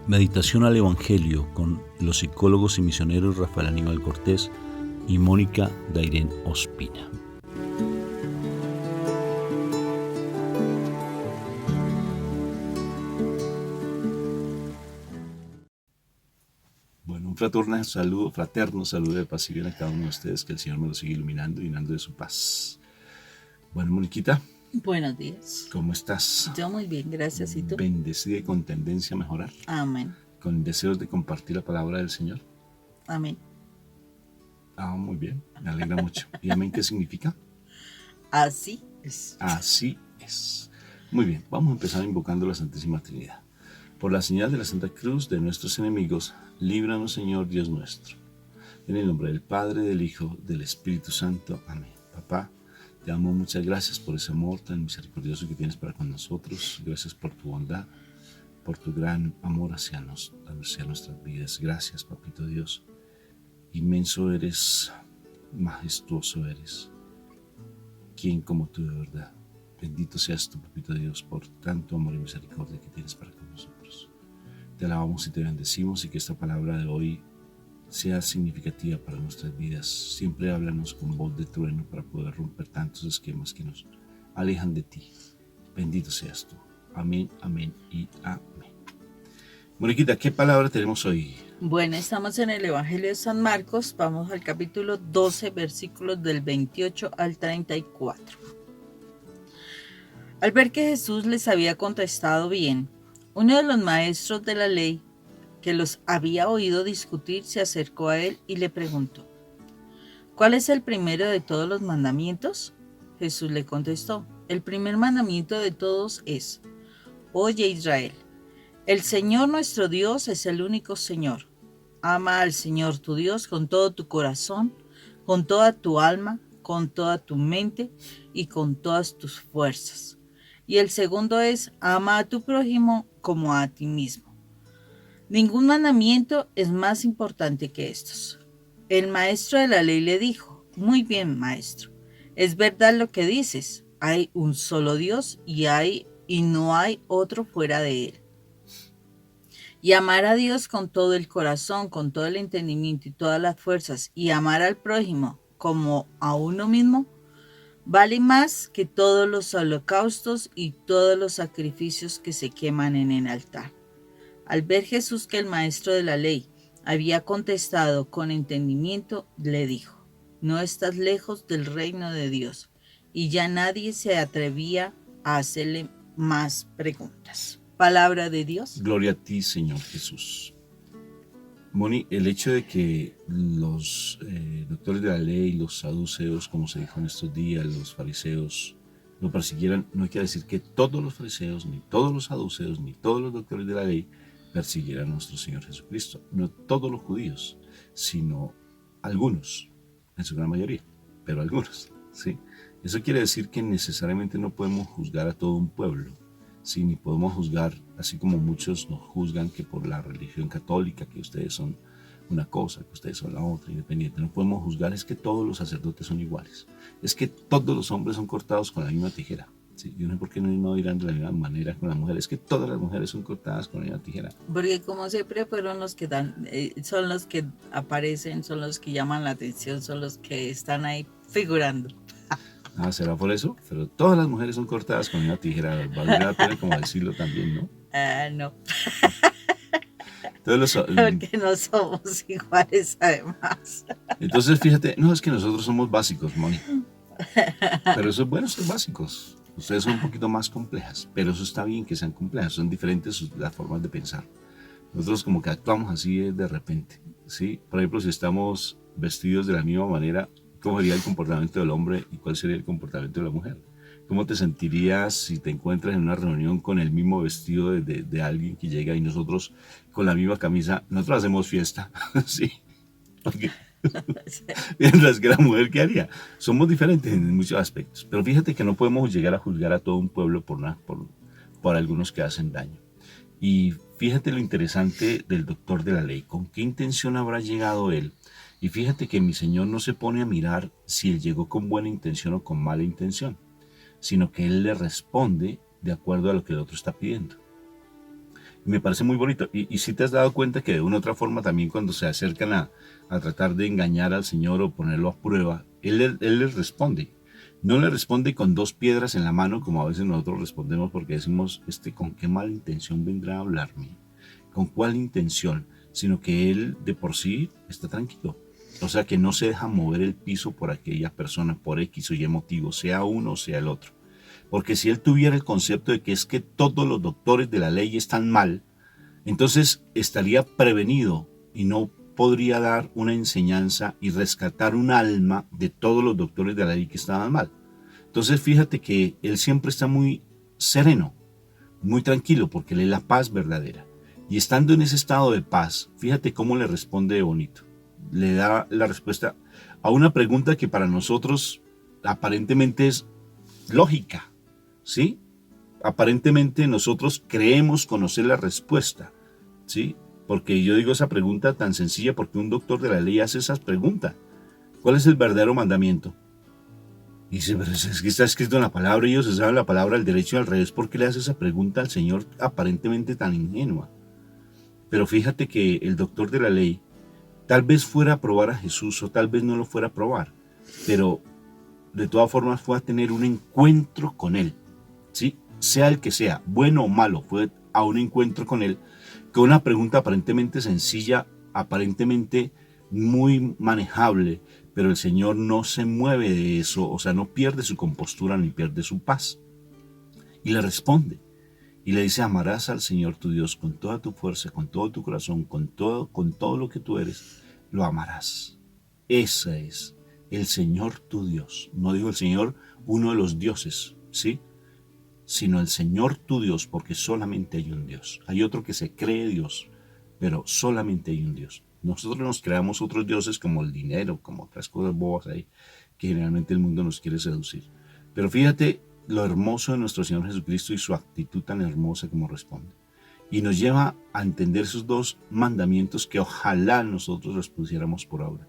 Meditación al Evangelio con los psicólogos y misioneros Rafael Aníbal Cortés y Mónica Dairén Ospina. Bueno, un fraterno saludo de paz y bien a cada uno de ustedes, que el Señor me lo siga iluminando y llenando de su paz. Bueno, Moniquita. Buenos días. ¿Cómo estás? Yo muy bien, gracias. ¿Y tú? Bendecida y con tendencia a mejorar. Amén. Con deseos de compartir la palabra del Señor. Amén. Muy bien, me alegra mucho. ¿Y amén qué significa? Así es. Así es. Muy bien, vamos a empezar invocando la Santísima Trinidad. Por la señal de la Santa Cruz de nuestros enemigos, líbranos, Señor Dios nuestro. En el nombre del Padre, del Hijo, del Espíritu Santo. Amén. Papá, te amo, muchas gracias por ese amor tan misericordioso que tienes para con nosotros. Gracias por tu bondad, por tu gran amor hacia nuestras vidas. Gracias, Papito Dios. Inmenso eres, majestuoso eres. ¿Quién como tú, de verdad? Bendito seas tú, Papito Dios, por tanto amor y misericordia que tienes para con nosotros. Te alabamos y te bendecimos, y que esta palabra de hoy sea significativa para nuestras vidas. Siempre háblanos con voz de trueno para poder romper tantos esquemas que nos alejan de ti. Bendito seas tú. Amén, amén y amén. Moniquita, ¿qué palabra tenemos hoy? Bueno, estamos en el Evangelio de San Marcos. Vamos al capítulo 12, versículos del 28 al 34. Al ver que Jesús les había contestado bien, uno de los maestros de la ley, que los había oído discutir, se acercó a él y le preguntó: ¿cuál es el primero de todos los mandamientos? Jesús le contestó: el primer mandamiento de todos es: Oye, Israel, el Señor nuestro Dios es el único Señor. Ama al Señor tu Dios con todo tu corazón, con toda tu alma, con toda tu mente y con todas tus fuerzas. Y el segundo es: ama a tu prójimo como a ti mismo. Ningún mandamiento es más importante que estos. El maestro de la ley le dijo: muy bien, maestro, es verdad lo que dices. Hay un solo Dios y no hay otro fuera de él. Y amar a Dios con todo el corazón, con todo el entendimiento y todas las fuerzas, y amar al prójimo como a uno mismo, vale más que todos los holocaustos y todos los sacrificios que se queman en el altar. Al ver Jesús que el maestro de la ley había contestado con entendimiento, le dijo: no estás lejos del reino de Dios. Y ya nadie se atrevía a hacerle más preguntas. Palabra de Dios. Gloria a ti, Señor Jesús. Moni, el hecho de que los doctores de la ley, los saduceos, como se dijo en estos días, los fariseos, lo persiguieran, no quiere decir que todos los fariseos, ni todos los saduceos, ni todos los doctores de la ley persiguieran a nuestro Señor Jesucristo. No todos los judíos, sino algunos, en su gran mayoría, pero algunos, ¿sí? Eso quiere decir que necesariamente no podemos juzgar a todo un pueblo, ¿sí? Ni podemos juzgar, así como muchos nos juzgan que por la religión católica, que ustedes son una cosa, que ustedes son la otra, independiente. No podemos juzgar, es que todos los sacerdotes son iguales, es que todos los hombres son cortados con la misma tijera. Sí, yo no sé por qué no dirán de la misma manera con las mujeres, es que todas las mujeres son cortadas con la misma tijera. Porque como siempre fueron los que son los que aparecen, son los que llaman la atención, son los que están ahí figurando. ¿Será por eso? Pero todas las mujeres son cortadas con una tijera. Vale la pena como decirlo también, ¿no? No. Entonces porque no somos iguales, además. Entonces, fíjate, no, es que nosotros somos básicos, Moni. Pero eso es bueno ser básicos. Ustedes son un poquito más complejas, pero eso está bien que sean complejas, son diferentes las formas de pensar. Nosotros como que actuamos así de repente, ¿sí? Por ejemplo, si estamos vestidos de la misma manera, ¿cómo sería el comportamiento del hombre y cuál sería el comportamiento de la mujer? ¿Cómo te sentirías si te encuentras en una reunión con el mismo vestido de alguien que llega y nosotros con la misma camisa? Nosotros hacemos fiesta, ¿sí? Porque mientras que la mujer, ¿qué haría? Somos diferentes en muchos aspectos, pero fíjate que no podemos llegar a juzgar a todo un pueblo por algunos que hacen daño. Y fíjate lo interesante del doctor de la ley, con qué intención habrá llegado él. Y fíjate que mi Señor no se pone a mirar si él llegó con buena intención o con mala intención, sino que él le responde de acuerdo a lo que el otro está pidiendo. Me parece muy bonito. Y si te has dado cuenta que de una u otra forma también cuando se acercan a tratar de engañar al Señor o ponerlo a prueba, él les responde. No le responde con dos piedras en la mano como a veces nosotros respondemos porque decimos, ¿con qué mala intención vendrá a hablarme? ¿Con cuál intención? Sino que él de por sí está tranquilo. O sea que no se deja mover el piso por aquella persona, por X o Y motivo, sea uno o sea el otro. Porque si él tuviera el concepto de que es que todos los doctores de la ley están mal, entonces estaría prevenido y no podría dar una enseñanza y rescatar un alma de todos los doctores de la ley que estaban mal. Entonces fíjate que él siempre está muy sereno, muy tranquilo, porque él es la paz verdadera. Y estando en ese estado de paz, fíjate cómo le responde de bonito. Le da la respuesta a una pregunta que para nosotros aparentemente es lógica, ¿sí? Aparentemente nosotros creemos conocer la respuesta, ¿sí? Porque yo digo esa pregunta tan sencilla porque un doctor de la ley hace esas preguntas. ¿Cuál es el verdadero mandamiento? Y dice, pero es que está escrito en la palabra, ellos se saben la palabra al derecho y al revés, ¿por qué le hace esa pregunta al Señor aparentemente tan ingenua? Pero fíjate que el doctor de la ley tal vez fuera a probar a Jesús o tal vez no lo fuera a probar, pero de todas formas fue a tener un encuentro con él, ¿sí? Sea el que sea, bueno o malo, fue a un encuentro con él, con una pregunta aparentemente sencilla, aparentemente muy manejable, pero el Señor no se mueve de eso, o sea, no pierde su compostura ni pierde su paz. Y le responde, y le dice, amarás al Señor tu Dios con toda tu fuerza, con todo tu corazón, con todo lo que tú eres, lo amarás. Ese es el Señor tu Dios. No digo el Señor, uno de los dioses, ¿sí? Sino el Señor tu Dios, porque solamente hay un Dios. Hay otro que se cree Dios, pero solamente hay un Dios. Nosotros nos creamos otros dioses como el dinero, como otras cosas bobas ahí, que generalmente el mundo nos quiere seducir. Pero fíjate lo hermoso de nuestro Señor Jesucristo y su actitud tan hermosa como responde. Y nos lleva a entender esos dos mandamientos que ojalá nosotros los pusiéramos por obra.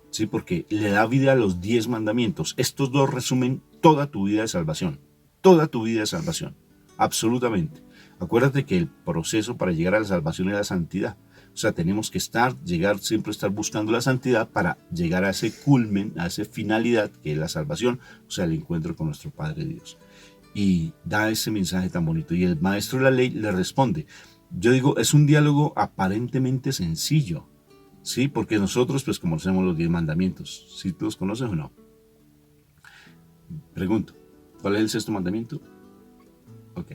Sí, porque le da vida a los 10 mandamientos. Estos dos resumen toda tu vida de salvación. Toda tu vida de salvación. Absolutamente. Acuérdate que el proceso para llegar a la salvación es la santidad. O sea, tenemos que siempre estar buscando la santidad para llegar a ese culmen, a esa finalidad que es la salvación, o sea, el encuentro con nuestro Padre Dios. Y da ese mensaje tan bonito. Y el maestro de la ley le responde. Yo digo, es un diálogo aparentemente sencillo, ¿sí? Porque nosotros pues conocemos los 10 mandamientos. ¿Sí tú los conoces o no? Pregunto, ¿cuál es el sexto mandamiento? Ok,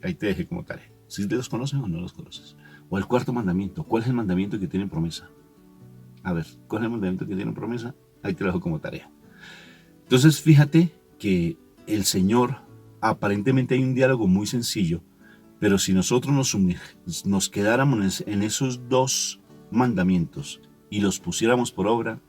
ahí te dejé como tarea. ¿Sí los conoces o no los conoces? O el cuarto mandamiento, ¿cuál es el mandamiento que tiene promesa? A ver, ¿cuál es el mandamiento que tiene promesa? Ahí te lo dejo como tarea. Entonces fíjate que el Señor, aparentemente hay un diálogo muy sencillo, pero si nosotros nos quedáramos en esos dos mandamientos y los pusiéramos por obra,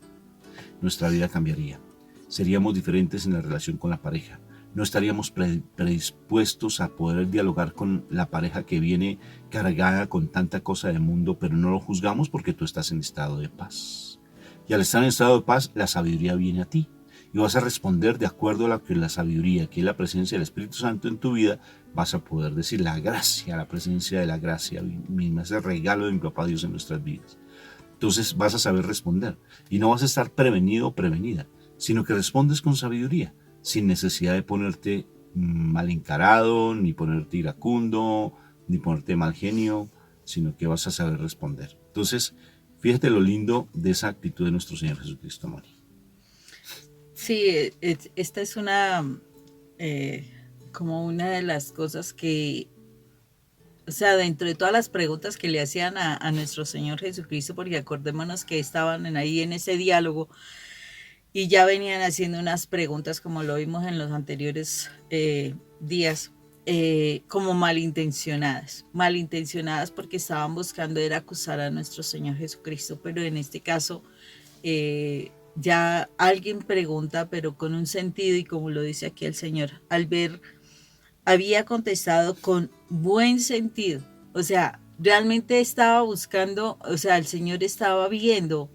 nuestra vida cambiaría. Seríamos diferentes en la relación con la pareja. No estaríamos predispuestos a poder dialogar con la pareja que viene cargada con tanta cosa del mundo, pero no lo juzgamos porque tú estás en estado de paz. Y al estar en estado de paz, la sabiduría viene a ti. Y vas a responder de acuerdo a lo que la sabiduría, que es la presencia del Espíritu Santo en tu vida, vas a poder decir la gracia, la presencia de la gracia misma, ese regalo de mi papá Dios en nuestras vidas. Entonces vas a saber responder y no vas a estar prevenido o prevenida, sino que respondes con sabiduría, sin necesidad de ponerte mal encarado, ni ponerte iracundo, ni ponerte mal genio, sino que vas a saber responder. Entonces, fíjate lo lindo de esa actitud de nuestro Señor Jesucristo, Mari. Sí, esta es como una de las cosas que, o sea, dentro de todas las preguntas que le hacían a nuestro Señor Jesucristo, porque acordémonos que estaban ahí en ese diálogo y ya venían haciendo unas preguntas, como lo vimos en los anteriores días, como malintencionadas porque estaban buscando era acusar a nuestro Señor Jesucristo, pero en este caso ya alguien pregunta, pero con un sentido, y como lo dice aquí el Señor, al ver, había contestado con buen sentido, o sea, realmente estaba buscando, o sea, el Señor estaba viendo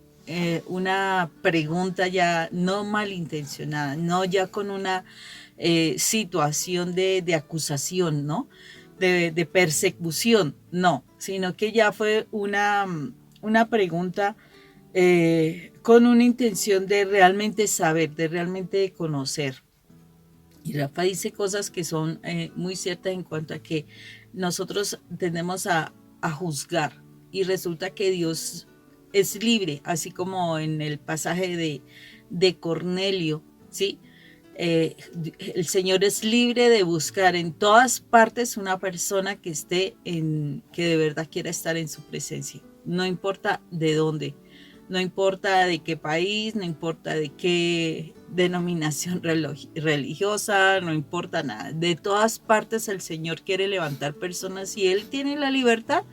una pregunta ya no malintencionada, no ya con una situación de acusación, ¿no? de persecución, no, sino que ya fue una pregunta con una intención de realmente saber, de realmente conocer. Y Rafa dice cosas que son muy ciertas en cuanto a que nosotros tendemos a juzgar y resulta que Dios es libre, así como en el pasaje de Cornelio, ¿sí? El Señor es libre de buscar en todas partes una persona que esté que de verdad quiera estar en su presencia, no importa de dónde, no importa de qué país, no importa de qué denominación religiosa, no importa nada. De todas partes el Señor quiere levantar personas y Él tiene la libertad.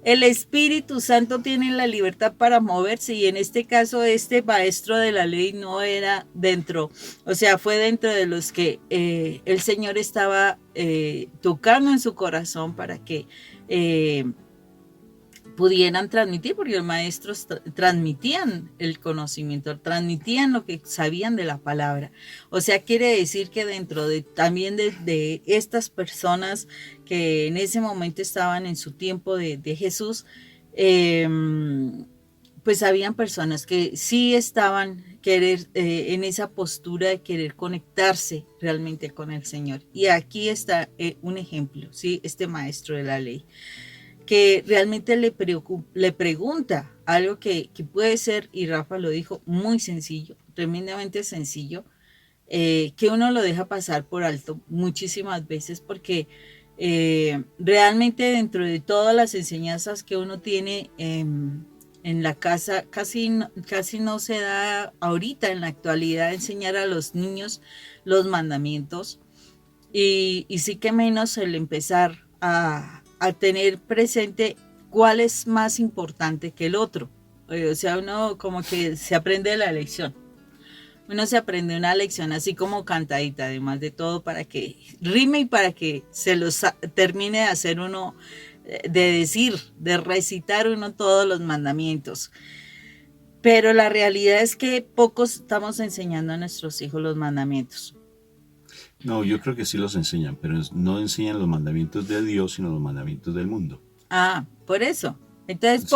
El Espíritu Santo tiene la libertad para moverse y en este caso este maestro de la ley no era dentro, o sea, fue dentro de los que el Señor estaba tocando en su corazón para que pudieran transmitir, porque los maestros transmitían el conocimiento, transmitían lo que sabían de la palabra. O sea, quiere decir que dentro también de estas personas que en ese momento estaban en su tiempo de Jesús, pues habían personas que sí estaban en esa postura de querer conectarse realmente con el Señor. Y aquí está un ejemplo, ¿sí? Este maestro de la ley, que realmente le pregunta algo que puede ser, y Rafa lo dijo, muy sencillo, tremendamente sencillo, que uno lo deja pasar por alto muchísimas veces porque realmente dentro de todas las enseñanzas que uno tiene en la casa, casi no se da ahorita en la actualidad enseñar a los niños los mandamientos y sí que menos el empezar a tener presente cuál es más importante que el otro. O sea, uno como que se aprende la lección. Uno se aprende una lección así como cantadita, además de todo, para que rime y para que se los termine de hacer uno, de recitar uno todos los mandamientos. Pero la realidad es que pocos estamos enseñando a nuestros hijos los mandamientos. No, yo creo que sí los enseñan, pero no enseñan los mandamientos de Dios, sino los mandamientos del mundo. Ah, por eso. Entonces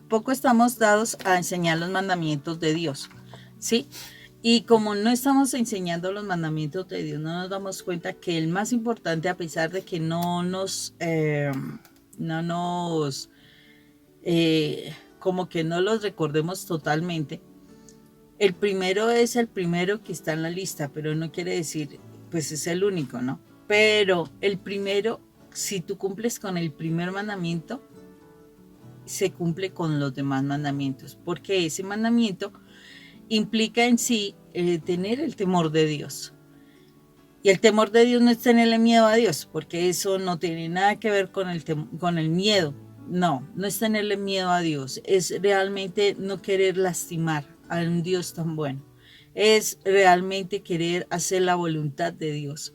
poco estamos dados a enseñar los mandamientos de Dios, ¿sí? Y como no estamos enseñando los mandamientos de Dios, no nos damos cuenta que el más importante, a pesar de que como que no los recordemos totalmente, el primero es el primero que está en la lista, pero no quiere decir, pues es el único, ¿no? Pero el primero, si tú cumples con el primer mandamiento, se cumple con los demás mandamientos, porque ese mandamiento implica en sí tener el temor de Dios. Y el temor de Dios no es tenerle miedo a Dios, porque eso no tiene nada que ver con el miedo. No es tenerle miedo a Dios, es realmente no querer lastimar a un Dios tan bueno. Es realmente querer hacer la voluntad de Dios.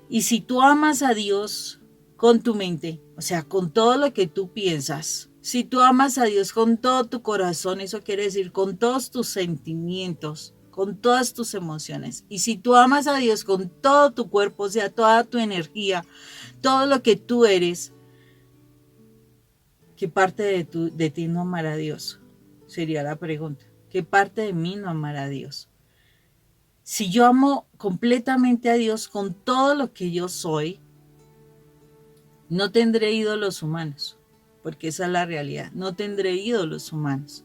Y si tú amas a Dios con tu mente, o sea, con todo lo que tú piensas, si tú amas a Dios con todo tu corazón, eso quiere decir con todos tus sentimientos, con todas tus emociones. Y si tú amas a Dios con todo tu cuerpo, o sea, toda tu energía, todo lo que tú eres, ¿qué parte de ti no amará a Dios? Sería la pregunta. ¿Qué parte de mí no amará a Dios? Si yo amo completamente a Dios con todo lo que yo soy, no tendré ídolos humanos, porque esa es la realidad. No tendré ídolos humanos.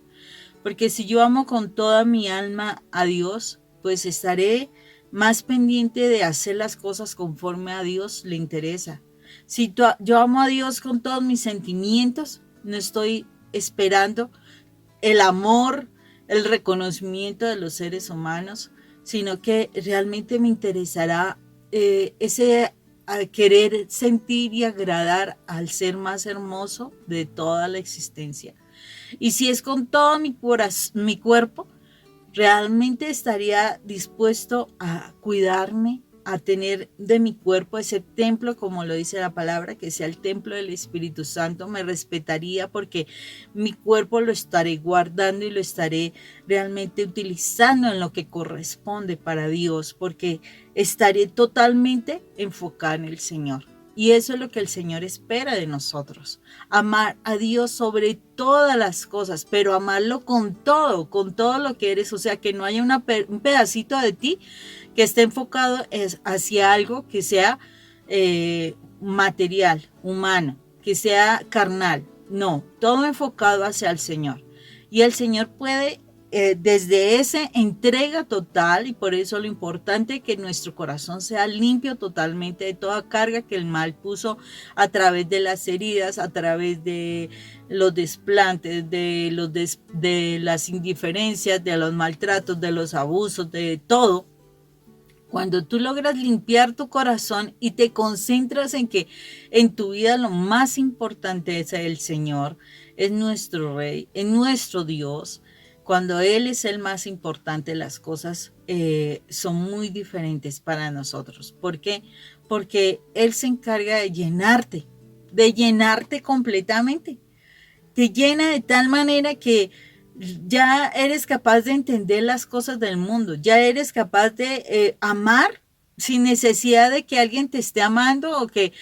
Porque si yo amo con toda mi alma a Dios, pues estaré más pendiente de hacer las cosas conforme a Dios le interesa. Si yo amo a Dios con todos mis sentimientos, no estoy esperando el amor, el reconocimiento de los seres humanos, sino que realmente me interesará ese querer sentir y agradar al ser más hermoso de toda la existencia. Y si es con todo mi cuerpo, realmente estaría dispuesto a cuidarme, a tener de mi cuerpo ese templo, como lo dice la palabra, que sea el templo del Espíritu Santo. Me respetaría porque mi cuerpo lo estaré guardando y lo estaré realmente utilizando en lo que corresponde para Dios, porque estaré totalmente enfocada en el Señor. Y eso es lo que el Señor espera de nosotros. Amar a Dios sobre todas las cosas, pero amarlo con todo lo que eres. O sea, que no haya un pedacito de ti que esté enfocado hacia algo que sea material, humano, que sea carnal. No, todo enfocado hacia el Señor. Y el Señor puede desde esa entrega total, y por eso lo importante es que nuestro corazón sea limpio totalmente de toda carga que el mal puso a través de las heridas, a través de los desplantes, de las indiferencias, de los maltratos, de los abusos, de todo. Cuando tú logras limpiar tu corazón y te concentras en que en tu vida lo más importante es el Señor, es nuestro Rey, es nuestro Dios. Cuando Él es el más importante, las cosas son muy diferentes para nosotros. ¿Por qué? Porque Él se encarga de llenarte completamente. Te llena de tal manera que ya eres capaz de entender las cosas del mundo, ya eres capaz de amar sin necesidad de que alguien te esté amando o que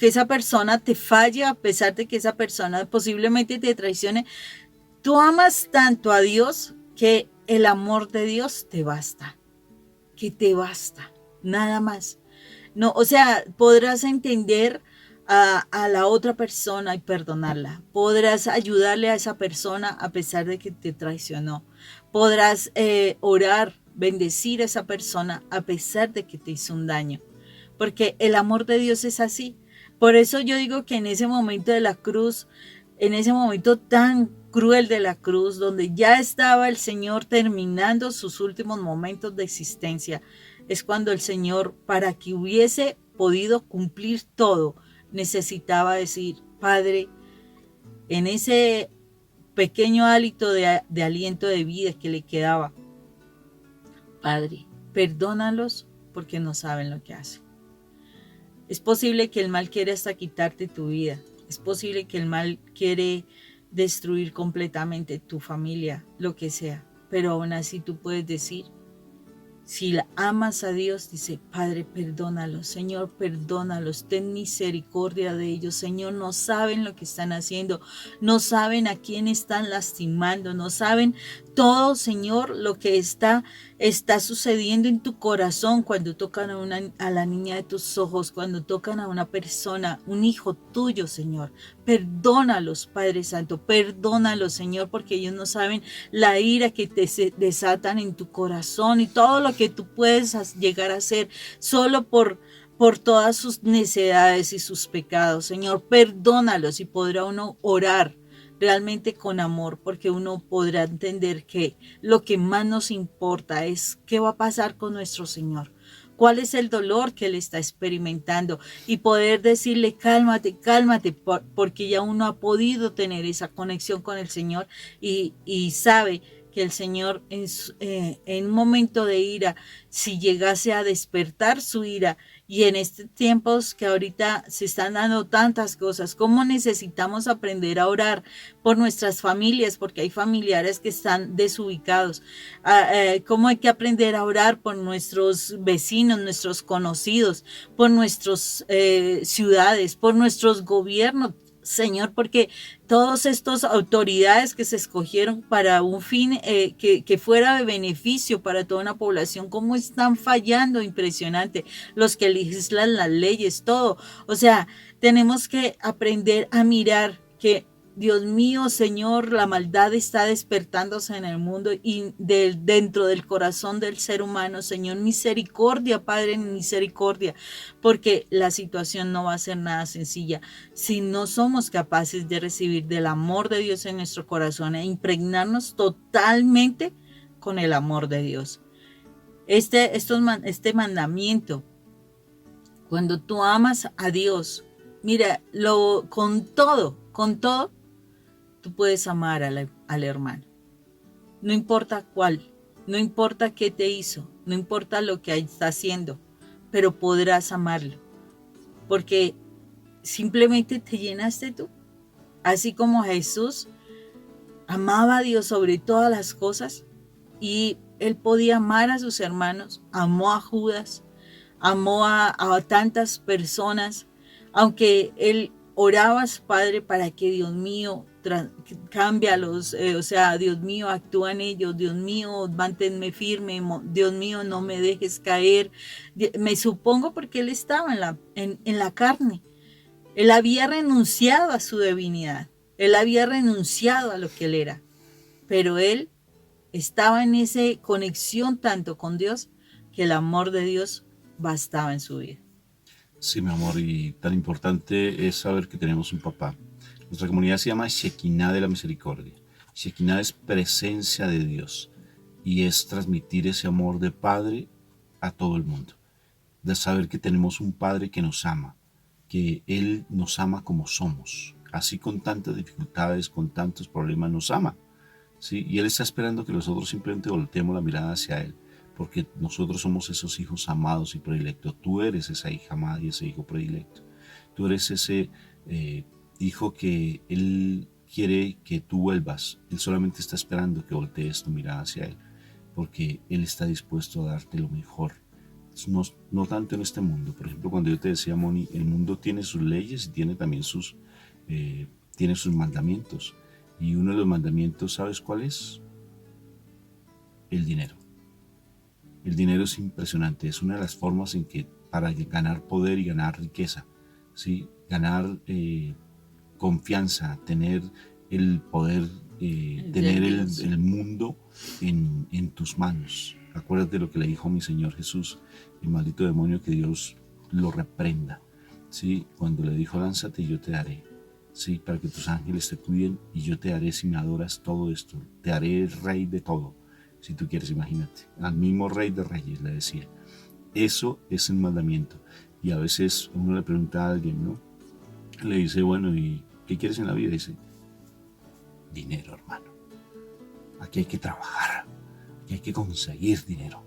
esa persona te falle a pesar de que esa persona posiblemente te traicione. Tú amas tanto a Dios que el amor de Dios te basta, que te basta, nada más. No, o sea, podrás entender a la otra persona y perdonarla. Podrás ayudarle a esa persona a pesar de que te traicionó. Podrás orar, bendecir a esa persona a pesar de que te hizo un daño. Porque el amor de Dios es así. Por eso yo digo que en ese momento de la cruz, en ese momento tan cruel de la cruz, donde ya estaba el Señor terminando sus últimos momentos de existencia, es cuando el Señor, para que hubiese podido cumplir todo, necesitaba decir: Padre, en ese pequeño hálito de aliento de vida que le quedaba, Padre, perdónalos porque no saben lo que hacen. Es posible que el mal quiera hasta quitarte tu vida. Es posible que el mal quiere destruir completamente tu familia, lo que sea. Pero aún así tú puedes decir, si la amas a Dios, dice: Padre, perdónalos, Señor, perdónalos, ten misericordia de ellos, Señor, no saben lo que están haciendo, no saben a quién están lastimando, no saben todo, Señor, lo que está sucediendo en tu corazón cuando tocan a la niña de tus ojos, cuando tocan a una persona, un hijo tuyo, Señor. Perdónalos, Padre Santo, perdónalos, Señor, porque ellos no saben la ira que te desatan en tu corazón y todo lo que tú puedes llegar a hacer solo por todas sus necedades y sus pecados. Señor, perdónalos, y podrá uno orar realmente con amor, porque uno podrá entender que lo que más nos importa es qué va a pasar con nuestro Señor, cuál es el dolor que Él está experimentando, y poder decirle: cálmate, cálmate, porque ya uno ha podido tener esa conexión con el Señor y sabe que el Señor en un momento de ira, si llegase a despertar su ira, y en estos tiempos que ahorita se están dando tantas cosas, cómo necesitamos aprender a orar por nuestras familias, porque hay familiares que están desubicados, cómo hay que aprender a orar por nuestros vecinos, nuestros conocidos, por nuestras ciudades, por nuestros gobiernos, Señor, porque todas estas autoridades que se escogieron para un fin que fuera de beneficio para toda una población, cómo están fallando, impresionante, los que legislan las leyes, todo. O sea, tenemos que aprender a mirar que, Dios mío, Señor, la maldad está despertándose en el mundo y dentro del corazón del ser humano. Señor, misericordia, Padre, misericordia, porque la situación no va a ser nada sencilla si no somos capaces de recibir del amor de Dios en nuestro corazón e impregnarnos totalmente con el amor de Dios. Este mandamiento, cuando tú amas a Dios, mira, con todo, tú puedes amar al hermano. No importa cuál, no importa qué te hizo, no importa lo que está haciendo, pero podrás amarlo, porque simplemente te llenaste tú. Así como Jesús amaba a Dios sobre todas las cosas y él podía amar a sus hermanos, amó a Judas, amó a tantas personas, aunque él oraba a su padre para que Dios mío cámbialos, o sea, Dios mío, actúa en ellos, Dios mío, manténme firme, Dios mío, no me dejes caer. Me supongo porque él estaba en la carne. Él había renunciado a su divinidad, él había renunciado a lo que él era, pero él estaba en esa conexión tanto con Dios que el amor de Dios bastaba en su vida. Sí, mi amor, y tan importante es saber que tenemos un papá. Nuestra comunidad se llama Shekinah de la Misericordia. Shekinah es presencia de Dios y es transmitir ese amor de padre a todo el mundo. De saber que tenemos un padre que nos ama, que Él nos ama como somos. Así con tantas dificultades, con tantos problemas, nos ama. ¿Sí? Y Él está esperando que nosotros simplemente volteemos la mirada hacia Él, porque nosotros somos esos hijos amados y predilectos. Tú eres esa hija amada y ese hijo predilecto. Tú eres ese hijo que Él quiere que tú vuelvas. Él solamente está esperando que voltees tu mirada hacia Él, porque Él está dispuesto a darte lo mejor. No tanto en este mundo. Por ejemplo, cuando yo te decía, Moni, el mundo tiene sus leyes y tiene también tiene sus mandamientos. Y uno de los mandamientos, ¿sabes cuál es? El dinero. El dinero es impresionante, es una de las formas en que para ganar poder y ganar riqueza, ¿sí? Ganar confianza, tener el poder, tener el mundo en tus manos. Acuérdate lo que le dijo mi Señor Jesús, el maldito demonio, que Dios lo reprenda, ¿sí? Cuando le dijo, lánzate y yo te daré. Sí, para que tus ángeles te cuiden y yo te haré, si me adoras, todo esto. Te haré el rey de todo, si tú quieres, imagínate. Al mismo rey de reyes le decía. Eso es el mandamiento. Y a veces uno le pregunta a alguien, ¿no? Le dice, bueno, ¿y qué quieres en la vida? Dice, dinero, hermano. Aquí hay que trabajar, aquí hay que conseguir dinero,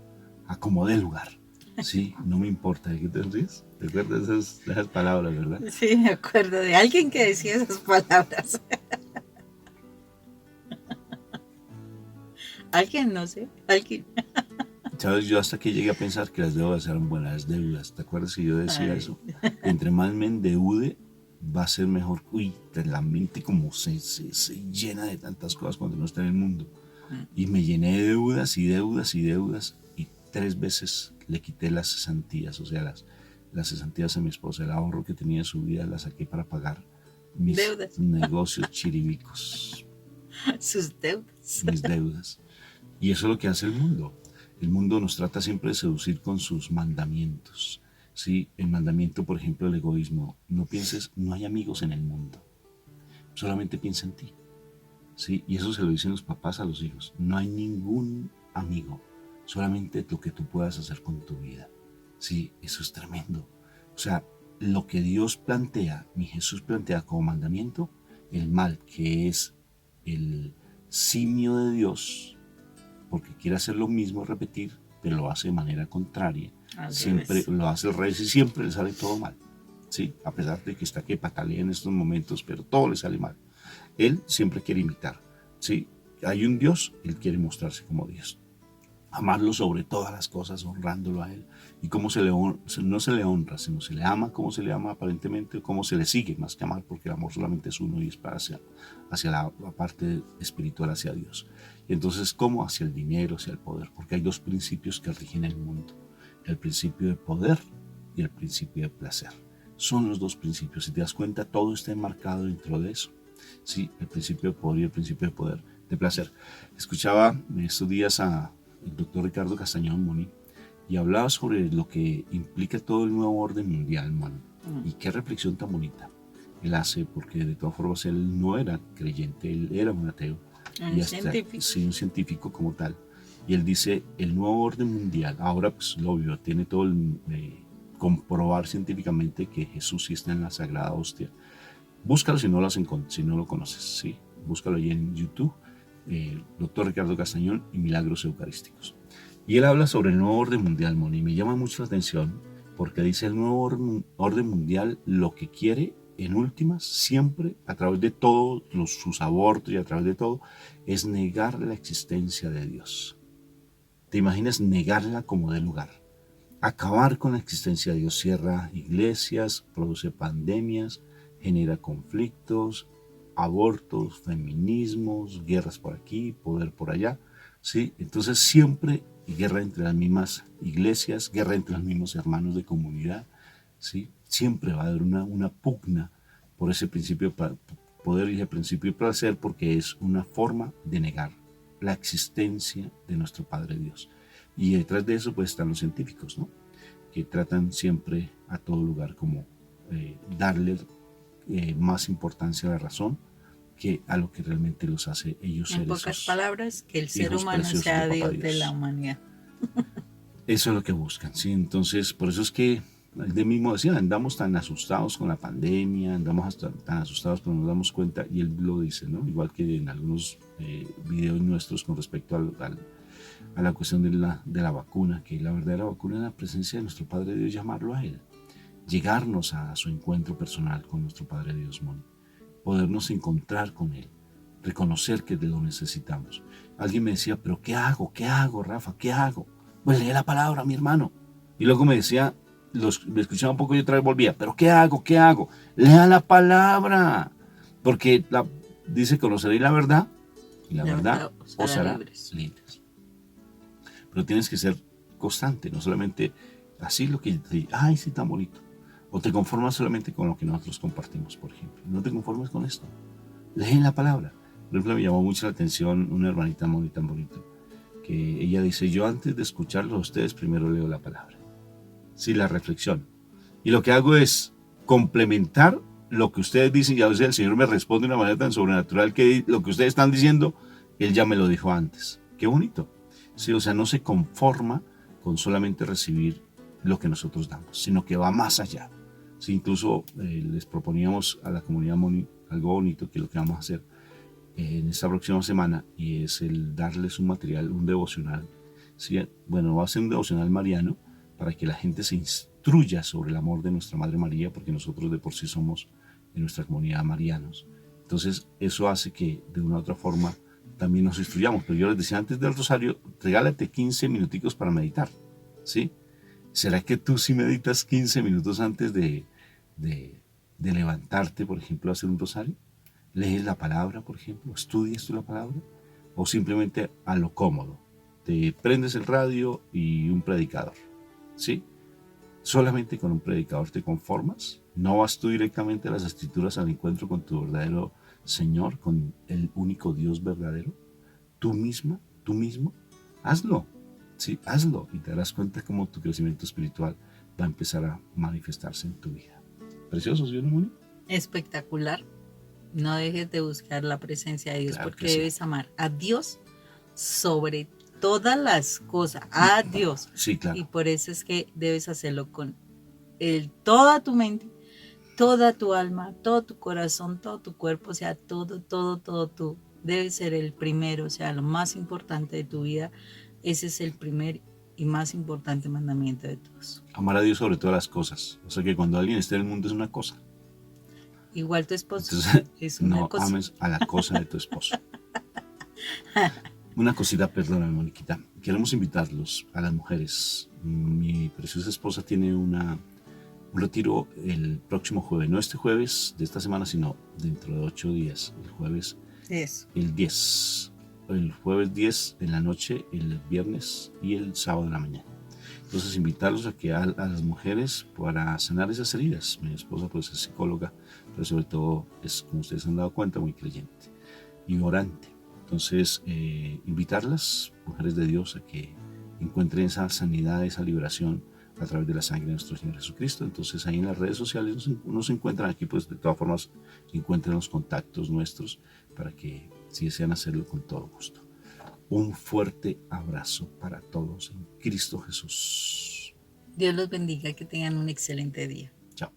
a como dé lugar. Sí, no me importa. ¿De qué te ríes? ¿Te acuerdas de esas palabras, verdad? Sí, me acuerdo de alguien que decía esas palabras. Alguien, no sé, alguien. ¿Sabes? Yo hasta que llegué a pensar que las deudas eran buenas deudas. ¿Te acuerdas que yo decía eso? Entre más me endeude, va a ser mejor. Uy, la mente como se llena de tantas cosas cuando uno está en el mundo. Y me llené de deudas y deudas y deudas. Y 3 veces le quité las cesantías, o sea, las cesantías a mi esposa. El ahorro que tenía en su vida la saqué para pagar mis deudas, negocios chiribicos. Sus deudas. Mis deudas. Y eso es lo que hace el mundo. El mundo nos trata siempre de seducir con sus mandamientos. ¿Sí? El mandamiento, por ejemplo, el egoísmo. No pienses, no hay amigos en el mundo. Solamente piensa en ti. ¿Sí? Y eso se lo dicen los papás a los hijos. No hay ningún amigo. Solamente lo que tú puedas hacer con tu vida. Sí, eso es tremendo. O sea, lo que Dios plantea, mi Jesús plantea como mandamiento, el mal, que es el simio de Dios, porque quiere hacer lo mismo, repetir, pero lo hace de manera contraria. Siempre lo hace al revés y siempre le sale todo mal. ¿Sí? A pesar de que está que patalea en estos momentos, pero todo le sale mal. Él siempre quiere imitar. ¿Sí? Hay un Dios, él quiere mostrarse como Dios. Amarlo sobre todas las cosas, honrándolo a él. Y cómo no se le honra, sino se le ama, cómo se le ama aparentemente, cómo se le sigue, más que amar, porque el amor solamente es uno y es para hacia la parte espiritual, hacia Dios. Y entonces, ¿cómo? Hacia el dinero, hacia el poder, porque hay 2 principios que rigen el mundo: el principio de poder y el principio de placer. Son los 2 principios. Si te das cuenta, todo está enmarcado dentro de eso. Sí, el principio de poder y el principio de poder, de placer. Escuchaba en estos días a el doctor Ricardo Castañón, Moni, y hablaba sobre lo que implica todo el nuevo orden mundial, Moni. Y qué reflexión tan bonita él hace, porque de todas formas él no era creyente, él era un ateo. Sí, un científico como tal. Y él dice, el nuevo orden mundial, ahora pues lo obvio, tiene todo el comprobar científicamente que Jesús sí está en la Sagrada Hostia. Búscalo si no lo conoces, sí, búscalo ahí en YouTube. Doctor Ricardo Castañón y Milagros Eucarísticos. Y él habla sobre el nuevo orden mundial, Moni, y me llama mucho la atención porque dice el nuevo orden mundial lo que quiere, en últimas, siempre, a través de todos sus abortos y a través de todo, es negar la existencia de Dios. ¿Te imaginas negarla como de lugar? acabar con la existencia de Dios. Cierra iglesias, produce pandemias, genera conflictos, abortos, feminismos, guerras por aquí, poder por allá, ¿sí? Entonces siempre guerra entre las mismas iglesias, guerra entre los mismos hermanos de comunidad, ¿sí? Siempre va a haber una pugna por ese principio de poder y ese principio de placer, porque es una forma de negar la existencia de nuestro Padre Dios. Y detrás de eso pues están los científicos, ¿no? Que tratan siempre a todo lugar como darle más importancia a la razón que a lo que realmente los hace ellos En pocas palabras, que el ser humano sea Dios de la humanidad. Eso es lo que buscan, ¿sí? Entonces, por eso es que él mismo decía, andamos tan asustados con la pandemia, andamos hasta tan asustados, pero nos damos cuenta, y él lo dice, ¿no? Igual que en algunos videos nuestros con respecto a la cuestión de la vacuna, que la verdadera vacuna es la presencia de nuestro Padre Dios, llamarlo a Él, llegarnos a su encuentro personal con nuestro Padre Dios, podernos encontrar con Él, reconocer que lo necesitamos. Alguien me decía, pero ¿qué hago? ¿Qué hago, Rafa? ¿Qué hago? Pues lee la palabra, mi hermano. Y luego me decía, me escuchaba un poco y otra vez volvía, pero ¿qué hago? ¿Qué hago? Lea la palabra, porque dice, conoceréis la verdad y la verdad os hará libres. Pero tienes que ser constante, no solamente así lo que te diga, ay, sí, tan bonito. O te conformas solamente con lo que nosotros compartimos, por ejemplo. No te conformes con esto. Lee la palabra. Por ejemplo, me llamó mucho la atención una hermanita muy tan bonita, que ella dice, yo antes de escucharlos a ustedes, primero leo la palabra. Sí, la reflexión. Y lo que hago es complementar lo que ustedes dicen, y a veces el Señor me responde de una manera tan sobrenatural que lo que ustedes están diciendo, Él ya me lo dijo antes. Qué bonito. Sí, o sea, no se conforma con solamente recibir lo que nosotros damos, sino que va más allá. Sí, incluso les proponíamos a la comunidad algo bonito, que es lo que vamos a hacer en esta próxima semana, y es el darles un material, un devocional. ¿Sí? Bueno, va a ser un devocional mariano para que la gente se instruya sobre el amor de nuestra Madre María, porque nosotros de por sí somos en nuestra comunidad marianos. Entonces, eso hace que de una u otra forma también nos instruyamos. Pero yo les decía antes del rosario, regálate 15 minuticos para meditar. ¿Sí? ¿Será que tú sí meditas 15 minutos antes de levantarte, por ejemplo, a hacer un rosario? ¿Lees la palabra, por ejemplo? ¿Estudias tú la palabra? ¿O simplemente a lo cómodo? Te prendes el radio y un predicador, ¿sí? ¿Solamente con un predicador te conformas? ¿No vas tú directamente a las escrituras al encuentro con tu verdadero Señor, con el único Dios verdadero? ¿Tú misma? ¿Tú mismo? Hazlo, sí, hazlo y te darás cuenta cómo tu crecimiento espiritual va a empezar a manifestarse en tu vida. Precioso, ¿sí, Moni? Espectacular. No dejes de buscar la presencia de Dios, claro, porque debes sí. amar a Dios sobre todas las cosas, a Dios. Sí, claro. Y por eso es que debes hacerlo con toda tu mente, toda tu alma, todo tu corazón, todo tu cuerpo, o sea, todo tú. Debes ser el primero, o sea, lo más importante de tu vida. Ese es el primer y más importante mandamiento de todos. Amar a Dios sobre todas las cosas. O sea que cuando alguien esté en el mundo es una cosa. Igual tu esposo. Entonces, es una no cosa. Ames a la cosa de tu esposo. Una cosita, perdóname, Moniquita. Queremos invitarlos a las mujeres. Mi preciosa esposa tiene un retiro el próximo jueves. No este jueves de esta semana, sino dentro de 8 días. El jueves, el 10. El jueves 10 en la noche, el viernes y el sábado en la mañana. Entonces, invitarlos a que a las mujeres para sanar esas heridas. Mi esposa pues es psicóloga, pero sobre todo es, como ustedes han dado cuenta, muy creyente y orante. Entonces, invitarlas, mujeres de Dios, a que encuentren esa sanidad, esa liberación a través de la sangre de nuestro Señor Jesucristo. Entonces, ahí en las redes sociales nos encuentran aquí, pues de todas formas, encuentren los contactos nuestros para que si desean hacerlo con todo gusto. Un fuerte abrazo para todos en Cristo Jesús. Dios los bendiga, que tengan un excelente día. Chao.